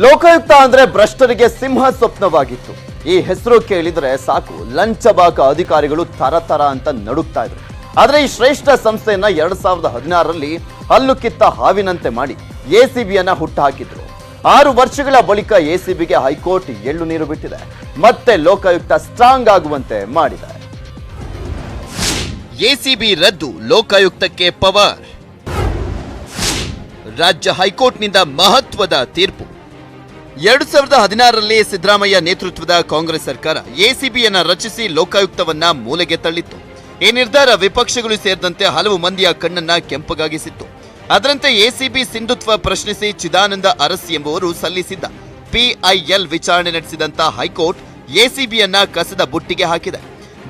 ಲೋಕಾಯುಕ್ತ ಅಂದ್ರೆ ಭ್ರಷ್ಟರಿಗೆ ಸಿಂಹ ಸ್ವಪ್ನವಾಗಿತ್ತು. ಈ ಹೆಸರು ಕೇಳಿದ್ರೆ ಸಾಕು ಲಂಚಬಾಕ ಅಧಿಕಾರಿಗಳು ತರ ಅಂತ ನಡುಗ್ತಾ ಇದ್ರು. ಆದ್ರೆ ಈ ಶ್ರೇಷ್ಠ ಸಂಸ್ಥೆಯನ್ನ 2016ರಲ್ಲಿ ಹಲ್ಲು ಕಿತ್ತ ಹಾವಿನಂತೆ ಮಾಡಿ ಎಸಿಬಿಯನ್ನ ಹುಟ್ಟು ಹಾಕಿದ್ರು. 6 ವರ್ಷಗಳ ಬಳಿಕ ಎಸಿಬಿಗೆ ಹೈಕೋರ್ಟ್ ಎಳ್ಳು ನೀರು ಬಿಟ್ಟಿದೆ. ಮತ್ತೆ ಲೋಕಾಯುಕ್ತ ಸ್ಟ್ರಾಂಗ್ ಆಗುವಂತೆ ಮಾಡಿದೆ. ಎಸಿಬಿ ರದ್ದು, ಲೋಕಾಯುಕ್ತಕ್ಕೆ ಪವರ್. ರಾಜ್ಯ ಹೈಕೋರ್ಟ್ನಿಂದ ಮಹತ್ವದ ತೀರ್ಪು. 2016ರಲ್ಲಿ ಸಿದ್ದರಾಮಯ್ಯ ನೇತೃತ್ವದ ಕಾಂಗ್ರೆಸ್ ಸರ್ಕಾರ ಎಸಿಬಿಯನ್ನ ರಚಿಸಿ ಲೋಕಾಯುಕ್ತವನ್ನ ಮೂಲೆಗೆ ತಳ್ಳಿತ್ತು. ಈ ನಿರ್ಧಾರ ವಿಪಕ್ಷಗಳು ಸೇರಿದಂತೆ ಹಲವು ಮಂದಿಯ ಕಣ್ಣನ್ನ ಕೆಂಪಗಾಗಿಸಿತ್ತು. ಅದರಂತೆ ಎಸಿಬಿ ಸಿಂಧುತ್ವ ಪ್ರಶ್ನಿಸಿ ಚಿದಾನಂದ ಅರಸ್ ಎಂಬುವರು ಸಲ್ಲಿಸಿದ್ದ ಪಿಐಎಲ್ ವಿಚಾರಣೆ ನಡೆಸಿದಂತ ಹೈಕೋರ್ಟ್ ಎಸಿಬಿಯನ್ನ ಕಸದ ಬುಟ್ಟಿಗೆ ಹಾಕಿದೆ.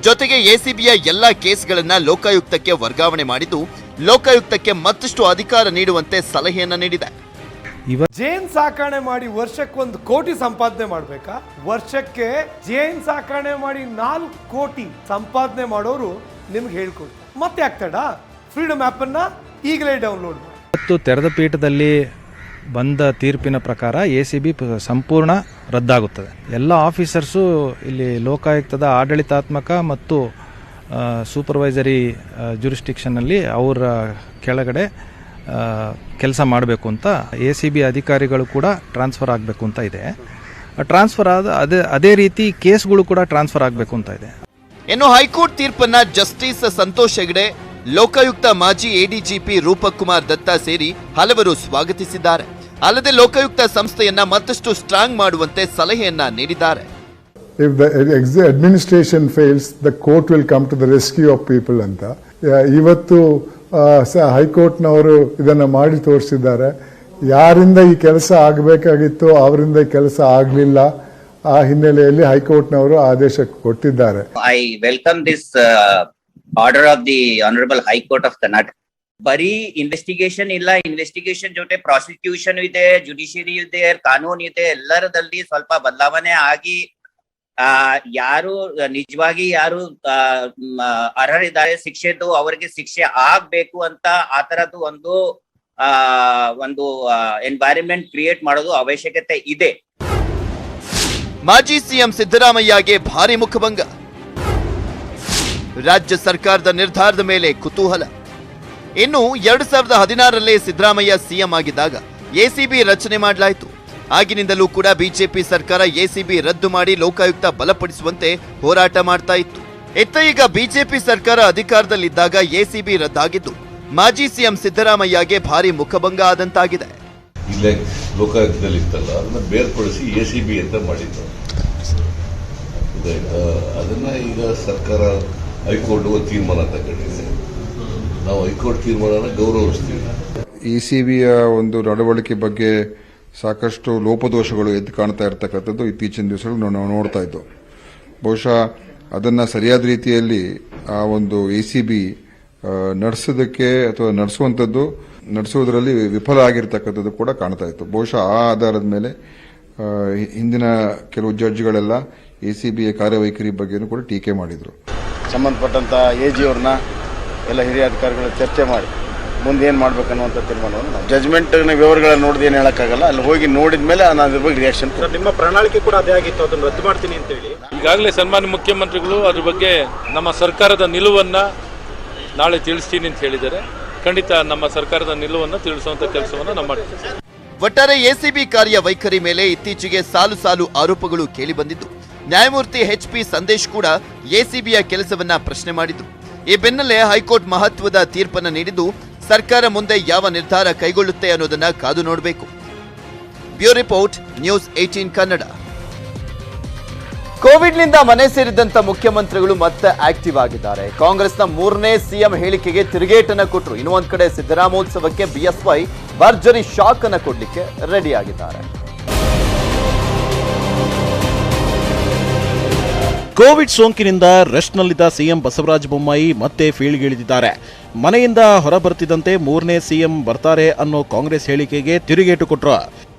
ಜೊತೆಗೆ ಎಸಿಬಿಯ ಎಲ್ಲಾ ಕೇಸ್ಗಳನ್ನ ಲೋಕಾಯುಕ್ತಕ್ಕೆ ವರ್ಗಾವಣೆ ಮಾಡಿದ್ದು, ಲೋಕಾಯುಕ್ತಕ್ಕೆ ಮತ್ತಷ್ಟು ಅಧಿಕಾರ ನೀಡುವಂತೆ ಸಲಹೆಯನ್ನ ನೀಡಿದೆ. ಜೇನ್ ಸಾಕಣೆ ಮಾಡಿ ವರ್ಷಕ್ಕೆ 1 ಕೋಟಿ ಸಂಪಾದನೆ ಮಾಡ್ಬೇಕಾ? ವರ್ಷಕ್ಕೆ ಜೇನ್ ಸಾಕಣೆ ಮಾಡಿ 4 ಕೋಟಿ ಸಂಪಾದನೆ ಮಾಡೋರು ನಿಮ್ಗೆ ಹೇಳ್ಕೊಡ್ತಾರೆ. ಮತ್ತೆ ಆಗ್ತಾಡ ಫ್ರೀಡಮ್ ಆಪ್ ಅನ್ನ ಈಗಲೇ ಡೌನ್ಲೋಡ್ ಮಾಡಿ. ಇವತ್ತು ತೆರೆದ ಪೀಠದಲ್ಲಿ ಬಂದ ತೀರ್ಪಿನ ಪ್ರಕಾರ ಎಸಿಬಿ ಸಂಪೂರ್ಣ ರದ್ದಾಗುತ್ತದೆ. ಎಲ್ಲ ಆಫೀಸರ್ಸು ಇಲ್ಲಿ ಲೋಕಾಯುಕ್ತದ ಆಡಳಿತಾತ್ಮಕ ಮತ್ತು ಸೂಪರ್ವೈಸರಿ ಜುರಿಸ್ಟಿಕ್ಷನ್ನಲ್ಲಿ ಅವರ ಕೆಳಗಡೆ ಕೆಲಸ ಮಾಡಬೇಕು ಅಂತ ಎಸಿಬಿ ಅಧಿಕಾರಿಗಳು ಕೂಡ ಟ್ರಾನ್ಸ್ಫರ್ ಆಗಬೇಕು ಅಂತ ಇದೆ. ಟ್ರಾನ್ಸ್ಫರ್ ಆದ ಅದೇ ರೀತಿ ಕೇಸ್ಗಳು ಕೂಡ ಟ್ರಾನ್ಸ್ಫರ್ ಆಗಬೇಕು ಅಂತ ಇದೆ. ಇನ್ನು ಹೈಕೋರ್ಟ್ ತೀರ್ಪನ್ನ ಜಸ್ಟಿಸ್ ಸಂತೋಷ್ ಹೆಗಡೆ, ಲೋಕಾಯುಕ್ತ ಮಾಜಿ ಎಡಿಜಿಪಿ ರೂಪಕ್ ಕುಮಾರ್ ದತ್ತಾ ಸೇರಿ ಹಲವರು ಸ್ವಾಗತಿಸಿದ್ದಾರೆ. ಅಲ್ಲದೆ ಲೋಕಾಯುಕ್ತ ಸಂಸ್ಥೆಯನ್ನ ಮತ್ತಷ್ಟು ಸ್ಟ್ರಾಂಗ್ ಮಾಡುವಂತೆ ಸಲಹೆಯನ್ನ ನೀಡಿದ್ದಾರೆ. If the administration fails, the court will come to the rescue of people ಅಂತ ಇವತ್ತು ಹೈಕೋರ್ಟ್ನವರು ಇದನ್ನ ಮಾಡಿ ತೋರಿಸಿದ್ದಾರೆ. ಯಾರಿಂದ ಈ ಕೆಲಸ ಆಗಬೇಕಾಗಿತ್ತು ಅವರಿಂದ ಈ ಕೆಲಸ ಆಗಲಿಲ್ಲ. ಆ ಹಿನ್ನೆಲೆಯಲ್ಲಿ ಹೈಕೋರ್ಟ್ನವರು ಆದೇಶ ಕೊಟ್ಟಿದ್ದಾರೆ. I welcome this order of the honourable high court of Karnataka. ಬರೀ ಇನ್ವೆಸ್ಟಿಗೇಷನ್ ಇಲ್ಲ, ಇನ್ವೆಸ್ಟಿಗೇಷನ್ ಜೊತೆ ಪ್ರಾಸಿಕ್ಯೂಷನ್ ಇದೆ, ಜುಡಿಷಿಯರಿ ಇದೆ, ಕಾನೂನು ಇದೆ. ಎಲ್ಲರದಲ್ಲಿ ಸ್ವಲ್ಪ ಬದಲಾವಣೆ ಆಗಿ ಯಾರು ನಿಜವಾಗಿ ಯಾರು ಅರ್ಹರಿದ್ದಾರೆ ಶಿಕ್ಷೆದು ಅವರಿಗೆ ಶಿಕ್ಷೆ ಆಗ್ಬೇಕು ಅಂತ ಆ ತರದ್ದು ಒಂದು ಎನ್ವೈರನ್ಮೆಂಟ್ ಕ್ರಿಯೇಟ್ ಮಾಡೋದು ಅವಶ್ಯಕತೆ ಇದೆ. ಮಾಜಿ ಸಿಎಂ ಸಿದ್ದರಾಮಯ್ಯಗೆ ಭಾರಿ ಮುಖಭಂಗ. ರಾಜ್ಯ ಸರ್ಕಾರದ ನಿರ್ಧಾರದ ಮೇಲೆ ಕುತೂಹಲ. ಇನ್ನು 2016ರಲ್ಲಿ ಸಿದ್ದರಾಮಯ್ಯ ಸಿಎಂ ಆಗಿದ್ದಾಗ ಎಸಿಬಿ ರಚನೆ ಮಾಡಲಾಯಿತು. ಆಗಿನಿಂದಲೂ ಕೂಡ ಬಿಜೆಪಿ ಸರ್ಕಾರ ಎಸಿಬಿ ರದ್ದು ಮಾಡಿ ಲೋಕಾಯುಕ್ತ ಬಲಪಡಿಸುವಂತೆ ಹೋರಾಟ ಮಾಡ್ತಾ ಇತ್ತು. ಈಗ ಬಿಜೆಪಿ ಸರ್ಕಾರ ಅಧಿಕಾರದಲ್ಲಿದ್ದಾಗ ಎಸಿಬಿ ರದ್ದಾಗಿದ್ದು ಮಾಜಿ ಸಿಎಂ ಸಿದ್ದರಾಮಯ್ಯಗೆ ಭಾರಿ ಮುಖಭಂಗ ಆದಂತಾಗಿದೆ. ಇಲ್ಲೇ ಲೋಕಾಯುಕ್ತದಲ್ಲಿ ಇತ್ತಲ್ಲ, ಅದನ್ನ ಬೇರ್ಪಡಿಸಿ ಎಸಿಬಿ ಅಂತ ಮಾಡಿದ್ರು. ಅದನ್ನ ಈಗ ಸರ್ಕಾರ ಹೈಕೋರ್ಟ್ ತೀರ್ಮಾನ ತಗೊಂಡಿದೆ. ನಾವು ಹೈಕೋರ್ಟ್ ತೀರ್ಮಾನನ ಗೌರವಿಸ್ತೀವಿ. ಎಸಿಬಿಯ ಒಂದು ನಡವಳಿಕೆ ಬಗ್ಗೆ ಸಾಕಷ್ಟು ಲೋಪದೋಷಗಳು ಎದ್ದು ಕಾಣ್ತಾ ಇರತಕ್ಕಂಥದ್ದು ಇತ್ತೀಚಿನ ದಿವಸಗಳು ನಾವು ನೋಡ್ತಾ ಇದ್ದೋ. ಬಹುಶಃ ಅದನ್ನು ಸರಿಯಾದ ರೀತಿಯಲ್ಲಿ ಆ ಒಂದು ಎಸಿಬಿ ನಡೆಸೋದಕ್ಕೆ ಅಥವಾ ನಡೆಸುವುದರಲ್ಲಿ ವಿಫಲ ಆಗಿರ್ತಕ್ಕಂಥದ್ದು ಕೂಡ ಕಾಣ್ತಾ ಇತ್ತು. ಬಹುಶಃ ಆ ಆಧಾರದ ಮೇಲೆ ಹಿಂದಿನ ಕೆಲವು ಜಡ್ಜ್ಗಳೆಲ್ಲ ಎಸಿಬಿಯ ಕಾರ್ಯವೈಖರಿ ಬಗ್ಗೆನೂ ಕೂಡ ಟೀಕೆ ಮಾಡಿದ್ರು. ಸಂಬಂಧಪಟ್ಟಂತ ಎಜಿ ಅವ್ರನ್ನ ಎಲ್ಲ ಹಿರಿಯ ಅಧಿಕಾರಿಗಳ ಚರ್ಚೆ ಮಾಡಿ ಮುಂದೆ ಏನು ಮಾಡ್ಬೇಕನ್ನುವಂಥ ತೀರ್ಮಾನವನ್ನು ಜಜ್ಮೆಂಟ್ ವಿವರಗಳನ್ನ ನೋಡಿದ ಏನು ಹೇಳಕ್ಕಾಗಲ್ಲ. ಅಲ್ಲಿ ಹೋಗಿ ನೋಡಿದ ಮೇಲೆ ನಾನು ಅದ್ರ ಬಗ್ಗೆ ರಿಯಾಕ್ಷನ್. ನಿಮ್ಮ ಪ್ರಣಾಳಿಕೆ ಕೂಡ ಅದೇ ಆಗಿತ್ತು, ಅದನ್ನು ರದ್ದು ಮಾಡ್ತೀನಿ ಅಂತ ಹೇಳಿ ಈಗಾಗಲೇ ಸನ್ಮಾನ್ಯ ಮುಖ್ಯಮಂತ್ರಿಗಳು ಅದ್ರ ಬಗ್ಗೆ ನಮ್ಮ ಸರ್ಕಾರದ ನಿಲುವನ್ನ ನಾಳೆ ತಿಳಿಸ್ತೀನಿ ಅಂತ ಹೇಳಿದ್ದಾರೆ. ಖಂಡಿತ ನಮ್ಮ ಸರ್ಕಾರದ ನಿಲುವನ್ನು ತಿಳಿಸುವಂತ ಕೆಲಸವನ್ನು ನಾವು ಮಾಡ್ತೀವಿ. ಒಟ್ಟಾರೆ ಎಸಿಬಿ ಕಾರ್ಯವೈಖರಿ ಮೇಲೆ ಇತ್ತೀಚೆಗೆ ಸಾಲು ಆರೋಪಗಳು ಕೇಳಿಬಂದಿದ್ದು, ನ್ಯಾಯಮೂರ್ತಿ ಎಚ್.ಪಿ. ಸಂದೇಶ್ ಕೂಡ ಎಸಿಬಿಯ ಕೆಲಸವನ್ನ ಪ್ರಶ್ನೆ ಮಾಡಿದ್ರು. ಈ ಬೆನ್ನಲ್ಲೇ ಹೈಕೋರ್ಟ್ ಮಹತ್ವದ ತೀರ್ಪನ್ನು ನೀಡಿದ್ದು, ಸರ್ಕಾರ ಮುಂದೆ ಯಾವ ನಿರ್ಧಾರ ಕೈಗೊಳ್ಳುತ್ತೆ ಅನ್ನೋದನ್ನ ಕಾದು ನೋಡಬೇಕು. Bureau report, news 18 Kannada. ಕೋವಿಡ್ನಿಂದ ಮನೆ ಸೇರಿದಂತ ಮುಖ್ಯಮಂತ್ರಿಗಳು ಮತ್ತೆ ಆಕ್ಟಿವ್ ಆಗಿದ್ದಾರೆ. ಕಾಂಗ್ರೆಸ್ನ 3ನೇ ಸಿಎಂ ಹೇಳಿಕೆಗೆ ತಿರುಗೇಟನ್ನ ಕೊಟ್ಟರು. ಇನ್ನು ಒಂದ್ ಕಡೆ ಸಿದ್ದರಾಮೋತ್ಸವಕ್ಕೆ ಬಿಎಸ್ವೈ ಭರ್ಜರಿ ಶಾಕ್ ಅನ್ನ ಕೊಡ್ಲಿಕ್ಕೆ ರೆಡಿ ಆಗಿದ್ದಾರೆ. ಕೋವಿಡ್ ಸೋಂಕಿನಿಂದ ರೆಸ್ಟ್ನಲ್ಲಿದ್ದ ಸಿಎಂ ಬಸವರಾಜ ಬೊಮ್ಮಾಯಿ ಮತ್ತೆ ಫೀಲ್ಡ್ಗಿಳಿದಿದ್ದಾರೆ. ಮನೆಯಿಂದ ಹೊರಬರ್ತಿದ್ದಂತೆ 3ನೇ ಸಿಎಂ ಬರ್ತಾರೆ ಅನ್ನೋ ಕಾಂಗ್ರೆಸ್ ಹೇಳಿಕೆಗೆ ತಿರುಗೇಟು ಕೊಟ್ಟರು.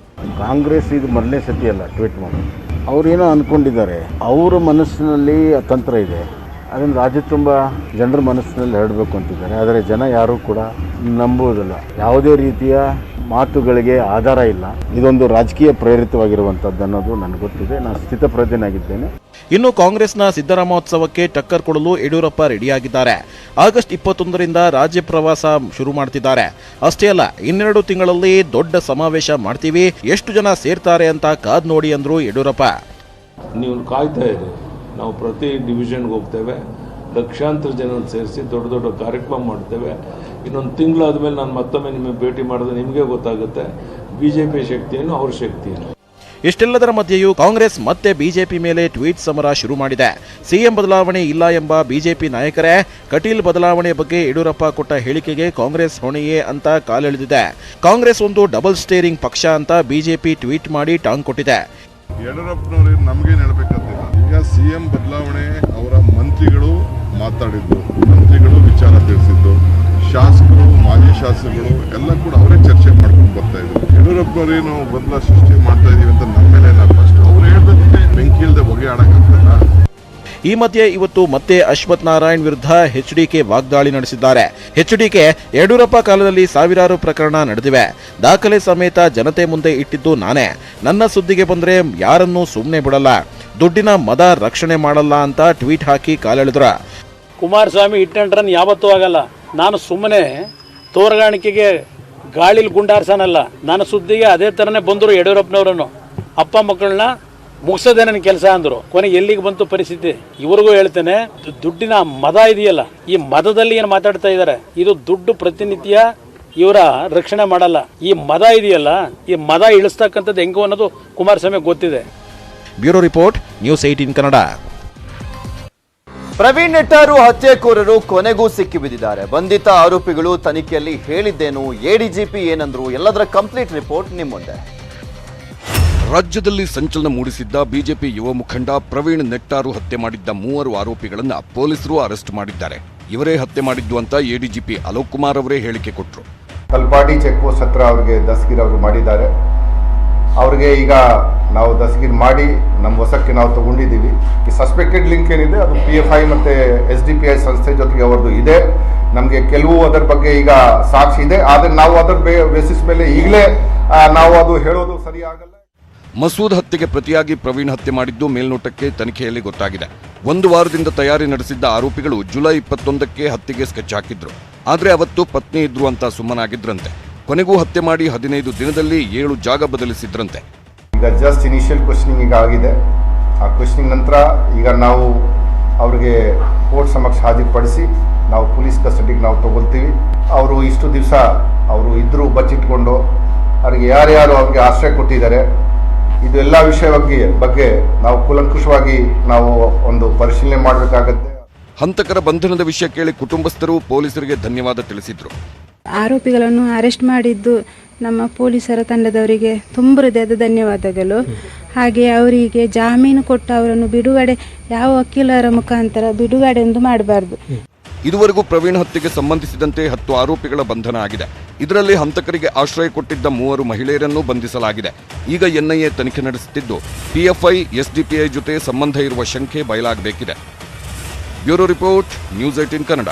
ಕಾಂಗ್ರೆಸ್ ಇದು ಮೊದಲನೇ ಸತಿ ಅಲ್ಲ ಟ್ವೀಟ್ ಮಾಡಿ, ಅವ್ರೇನೋ ಅಂದ್ಕೊಂಡಿದ್ದಾರೆ. ಅವರ ಮನಸ್ಸಿನಲ್ಲಿ ಅತಂತ್ರ ಇದೆ, ಅದನ್ನು ರಾಜ್ಯ ತುಂಬ ಜನರ ಮನಸ್ಸಿನಲ್ಲಿ ಹರಡಬೇಕು ಅಂತಿದ್ದಾರೆ. ಆದರೆ ಜನ ಯಾರೂ ಕೂಡ ನಂಬುವುದಿಲ್ಲ. ಯಾವುದೇ ರೀತಿಯ ಮಾತುಗಳಿಗೆ ಆಧಾರ ಇಲ್ಲ. ಇದೊಂದು ರಾಜಕೀಯ ಪ್ರೇರಿತವಾಗಿರುವಂಥದ್ದು ಅನ್ನೋದು ನನಗೆ ಗೊತ್ತಿದೆ. ನಾನು ಸ್ಥಿತಪ್ರಜ್ಞನಾಗಿದ್ದೇನೆ. ಇನ್ನು ಕಾಂಗ್ರೆಸ್ನ ಸಿದ್ದರಾಮೋತ್ಸವಕ್ಕೆ ಟಕ್ಕರ್ ಕೊಡಲು ಯಡಿಯೂರಪ್ಪ ರೆಡಿಯಾಗಿದ್ದಾರೆ. ಆಗಸ್ಟ್ 21ರಿಂದ ರಾಜ್ಯ ಪ್ರವಾಸ ಶುರು ಮಾಡ್ತಿದ್ದಾರೆ. ಅಷ್ಟೇ ಅಲ್ಲ, 12 ತಿಂಗಳಲ್ಲಿ ದೊಡ್ಡ ಸಮಾವೇಶ ಮಾಡ್ತೀವಿ, ಎಷ್ಟು ಜನ ಸೇರ್ತಾರೆ ಅಂತ ಕಾದ್ ನೋಡಿ ಅಂದ್ರು ಯಡಿಯೂರಪ್ಪ. ನೀವು ಕಾಯ್ತಾ ಇರಿ, ನಾವು ಪ್ರತಿ ಡಿವಿಷನ್ಗೆ ಹೋಗ್ತೇವೆ, ಲಕ್ಷಾಂತರ ಜನ ಸೇರಿಸಿ ದೊಡ್ಡ ದೊಡ್ಡ ಕಾರ್ಯಕ್ರಮ ಮಾಡ್ತೇವೆ. ಇನ್ನೊಂದು ತಿಂಗಳಾದ್ಮೇಲೆ ನಾನು ಮತ್ತೊಮ್ಮೆ ನಿಮಗೆ ಭೇಟಿ ಮಾಡಿದ್ರೆ ನಿಮಗೆ ಗೊತ್ತಾಗುತ್ತೆ ಬಿಜೆಪಿ ಶಕ್ತಿಯನ್ನು, ಅವ್ರ ಶಕ್ತಿಯನ್ನು. ಇಷ್ಟೆಲ್ಲದರ ಮಧ್ಯೆಯೂ ಕಾಂಗ್ರೆಸ್ ಮತ್ತೆ ಬಿಜೆಪಿ ಮೇಲೆ ಟ್ವೀಟ್ ಸಮರ ಶುರು ಮಾಡಿದೆ. ಸಿಎಂ ಬದಲಾವಣೆ ಇಲ್ಲ ಎಂಬ ಬಿಜೆಪಿ ನಾಯಕರೇ ಕಟೀಲ್ ಬದಲಾವಣೆ ಬಗ್ಗೆ ಯಡಿಯೂರಪ್ಪ ಕೊಟ್ಟ ಹೇಳಿಕೆಗೆ ಕಾಂಗ್ರೆಸ್ ಹೊಣೆಯೇ ಅಂತ ಕಾಲೆಳೆದಿದೆ. ಕಾಂಗ್ರೆಸ್ ಒಂದು ಡಬಲ್ ಸ್ಟೇರಿಂಗ್ ಪಕ್ಷ ಅಂತ ಬಿಜೆಪಿ ಟ್ವೀಟ್ ಮಾಡಿ ಟಾಂಗ್ ಕೊಟ್ಟಿದೆ. ಯಡಿಯೂರಪ್ಪನವ್ರಿಗೆ ನಮಗೇನು ಹೇಳಬೇಕಾದಿಲ್ಲ. ಈಗ ಸಿಎಂ ಬದಲಾವಣೆ ಅವರ ಮಂತ್ರಿಗಳು ಮಾತಾಡಿದ್ದು, ಮಂತ್ರಿಗಳು ವಿಚಾರ ತಿಳಿಸಿದ್ದು, ಶಾಸಕರು, ಮಾಜಿ ಶಾಸಕರು ಎಲ್ಲ ಕೂಡ ಅವರೇ ಚರ್ಚೆ ಮಾಡ್ಕೊಂಡು ಬರ್ತಾ ಇದ್ರು. ಯಡಿಯೂರಪ್ಪನವರೇನು ಬದಲ ಸೃಷ್ಟಿ ಮಾಡ್ತಾ ಇದೀವಿ ಅಂತ ನಮ್ಮ ಮೇಲೆ ಫಸ್ಟ್ ಅವ್ರು ಹೇಳ್ದಂತೆ ಬೆಂಕಿ ಇಲ್ಲದೆ ಹೊಗೆ ಆಡಕ್ಕಾಗ್ತದ. ಈ ಮಧ್ಯೆ ಇವತ್ತು ಮತ್ತೆ ಅಶ್ವಥ್ ನಾರಾಯಣ್ ವಿರುದ್ಧ ಎಚ್ಡಿಕೆ ವಾಗ್ದಾಳಿ ನಡೆಸಿದ್ದಾರೆ. ಎಚ್ಡಿಕೆ ಯಡಿಯೂರಪ್ಪ ಕಾಲದಲ್ಲಿ ಸಾವಿರಾರು ಪ್ರಕರಣ ನಡೆದಿವೆ, ದಾಖಲೆ ಸಮೇತ ಜನತೆ ಮುಂದೆ ಇಟ್ಟಿದ್ದು ನಾನೇ, ನನ್ನ ಸುದ್ದಿಗೆ ಬಂದ್ರೆ ಯಾರನ್ನೂ ಸುಮ್ಮನೆ ಬಿಡಲ್ಲ, ದುಡ್ಡಿನ ಮದ ರಕ್ಷಣೆ ಮಾಡಲ್ಲ ಅಂತ ಟ್ವೀಟ್ ಹಾಕಿ ಕಾಲೆಳೆದ್ರ. ಕುಮಾರಸ್ವಾಮಿ ಇಟ್ಟಂಡ್ರನ್ ಯಾವತ್ತೂ ಆಗಲ್ಲ. ನಾನು ಸುಮ್ಮನೆ ತೋರಗಾಣಿಕೆಗೆ ಗಾಳಿಲಿ ಗುಂಡಾರ್ಸನಲ್ಲ. ನನ್ನ ಸುದ್ದಿಗೆ ಅದೇ ಥರನೇ ಬಂದರು ಯಡಿಯೂರಪ್ಪನವರನ್ನು. ಅಪ್ಪ ಮಕ್ಕಳನ್ನ ಮುಗಿಸೋದೇ ನನ್ನ ಕೆಲಸ ಅಂದರು. ಕೊನೆಗೆ ಎಲ್ಲಿಗೆ ಬಂತು ಪರಿಸ್ಥಿತಿ? ಇವ್ರಿಗೂ ಹೇಳ್ತೇನೆ, ದುಡ್ಡಿನ ಮದ ಇದೆಯಲ್ಲ, ಈ ಮದದಲ್ಲಿ ಏನು ಮಾತಾಡ್ತಾ ಇದ್ದಾರೆ, ಇದು ದುಡ್ಡು ಪ್ರತಿನಿತ್ಯ ಇವರ ರಕ್ಷಣೆ ಮಾಡಲ್ಲ. ಈ ಮದ ಇದೆಯಲ್ಲ, ಈ ಮದ ಇಳಿಸ್ತಕ್ಕಂಥದ್ದು ಹೆಂಗೋ ಅನ್ನೋದು ಕುಮಾರಸ್ವಾಮಿ ಗೊತ್ತಿದೆ. Bureau report, news 18 Kannada. Praveen Nettaru ಹತ್ಯೆಕೋರರು ಕೊನೆಗೂ ಸಿಕ್ಕಿಬಿದ್ದಿದ್ದಾರೆ. ಬಂಧಿತ ಆರೋಪಿಗಳು ತನಿಖೆಯಲ್ಲಿ ಹೇಳಿದ್ದೇನು, ಎಡಿಜಿಪಿ ಏನಂದ್ರು, ಎಲ್ಲದರ ಕಂಪ್ಲೀಟ್ ರಿಪೋರ್ಟ್ ನಿಮ್ಮ ಮುಂದೆ. ರಾಜ್ಯದಲ್ಲಿ ಸಂಚಲನ ಮೂಡಿಸಿದ್ದ ಬಿಜೆಪಿ ಯುವ ಮುಖಂಡ ಪ್ರವೀಣ್ ನೆಟ್ಟಾರು ಹತ್ಯೆ ಮಾಡಿದ್ದ 3 ಆರೋಪಿಗಳನ್ನ ಪೊಲೀಸರು ಅರೆಸ್ಟ್ ಮಾಡಿದ್ದಾರೆ. ಇವರೇ ಹತ್ಯೆ ಮಾಡಿದ್ದು ಅಂತ ಎಡಿಜಿಪಿ ಅಲೋಕ್ ಕುಮಾರ್ ಅವರೇ ಹೇಳಿಕೆ ಕೊಟ್ಟರು. ಕಲ್ಪಾಡಿ ಚೆಕ್ ಪೋಸ್ಟ್ ಹತ್ರ ಅವರಿಗೆ ದಸ್ತಗಿರಿ ಅವರು ಮಾಡಿದ್ದಾರೆ. ಅವ್ರಿಗೆ ಈಗ ನಾವು ದಸ್ತಗಿರಿ ಮಾಡಿ ನಮ್ಮ ವಶಕ್ಕೆ ನಾವು ತಗೊಂಡಿದ್ದೀವಿ. ಈ ಸಸ್ಪೆಕ್ಟೆಡ್ ಲಿಂಕ್ ಏನಿದೆ ಅದು PFI ಮತ್ತು SDPI ಸಂಸ್ಥೆ ಜೊತೆಗೆ ಅವರದ್ದು ಇದೆ. ನಮಗೆ ಕೆಲವು ಅದರ ಬಗ್ಗೆ ಈಗ ಸಾಕ್ಷಿ ಇದೆ, ಆದರೆ ನಾವು ಅದರ ಬೇಸಿಸ್ ಮೇಲೆ ಈಗಲೇ ನಾವು ಅದು ಹೇಳೋದು ಸರಿಯಾಗಲ್ಲ. ಮಸೂದ್ ಹತ್ಯೆಗೆ ಪ್ರತಿಯಾಗಿ ಪ್ರವೀಣ್ ಹತ್ಯೆ ಮಾಡಿದ್ದು ಮೇಲ್ನೋಟಕ್ಕೆ ತನಿಖೆಯಲ್ಲಿ ಗೊತ್ತಾಗಿದೆ. 1 ವಾರದಿಂದ ತಯಾರಿ ನಡೆಸಿದ್ದ ಆರೋಪಿಗಳು ಜುಲೈ 21ಕ್ಕೆ ಹತ್ಯೆಗೆ ಸ್ಕೆಚ್ ಹಾಕಿದ್ರು. ಆದರೆ ಅವತ್ತು ಪತ್ನಿ ಇದ್ರು ಅಂತ ಸುಮ್ಮನಾಗಿದ್ರಂತೆ. ಕೊನೆಗೂ ಹತ್ಯೆ ಮಾಡಿ 15 ದಿನದಲ್ಲಿ 7 ಜಾಗ ಬದಲಿಸಿದ್ರಂತೆ. ಈಗ ಜಸ್ಟ್ ಇನಿಷಿಯಲ್ ಕ್ವೆಶ್ಚನಿಂಗ್ ಈಗ ಆಗಿದೆ. ಆ ಕ್ವೆಶ್ಚನಿಂಗ್ ನಂತರ ಈಗ ನಾವು ಅವ್ರಿಗೆ ಕೋರ್ಟ್ ಸಮಕ್ಷ ಹಾಜರುಪಡಿಸಿ ನಾವು ಪೊಲೀಸ್ ಕಸ್ಟಡಿಗೆ ನಾವು ತಗೊಳ್ತೀವಿ. ಅವರು ಇಷ್ಟು ದಿವಸ ಅವರು ಇದ್ರು ಬಚ್ಚಿಟ್ಕೊಂಡು ಅವ್ರಿಗೆ ಯಾರ್ಯಾರು ಅವ್ರಿಗೆ ಆಶ್ರಯ ಕೊಟ್ಟಿದ್ದಾರೆ, ಇದು ಎಲ್ಲ ವಿಷಯ ಬಗ್ಗೆ ನಾವು ಕೂಲಂಕುಷವಾಗಿ ನಾವು ಒಂದು ಪರಿಶೀಲನೆ ಮಾಡಬೇಕಾಗತ್ತೆ. ಹಂತಕರ ಬಂಧನದ ವಿಷಯ ಕೇಳಿ ಕುಟುಂಬಸ್ಥರು ಪೊಲೀಸರಿಗೆ ಧನ್ಯವಾದ ತಿಳಿಸಿದ್ರು. ಆರೋಪಿಗಳನ್ನು ಅರೆಸ್ಟ್ ಮಾಡಿದ್ದು ನಮ್ಮ ಪೊಲೀಸರ ತಂಡದವರಿಗೆ ತುಂಬ ಹೃದಯದ ಧನ್ಯವಾದಗಳು. ಹಾಗೆ ಅವರಿಗೆ ಜಾಮೀನು ಕೊಟ್ಟು ಅವರನ್ನು ಬಿಡುಗಡೆ, ಯಾವ ವಕೀಲರ ಮುಖಾಂತರ ಬಿಡುಗಡೆ ಎಂದು ಮಾಡಬಾರ್ದು. ಇದುವರೆಗೂ ಪ್ರವೀಣ್ ಹತ್ಯೆಗೆ ಸಂಬಂಧಿಸಿದಂತೆ 10 ಆರೋಪಿಗಳ ಬಂಧನ ಆಗಿದೆ. ಇದರಲ್ಲಿ ಹಂತಕರಿಗೆ ಆಶ್ರಯ ಕೊಟ್ಟಿದ್ದ 3 ಮಹಿಳೆಯರನ್ನು ಬಂಧಿಸಲಾಗಿದೆ. ಈಗ NIA ತನಿಖೆ ನಡೆಸುತ್ತಿದ್ದು PFI SDPI ಜೊತೆ ಸಂಬಂಧ ಇರುವ ಶಂಕೆ ಬಯಲಾಗಬೇಕಿದೆ. Bureau report, news 18 Kannada.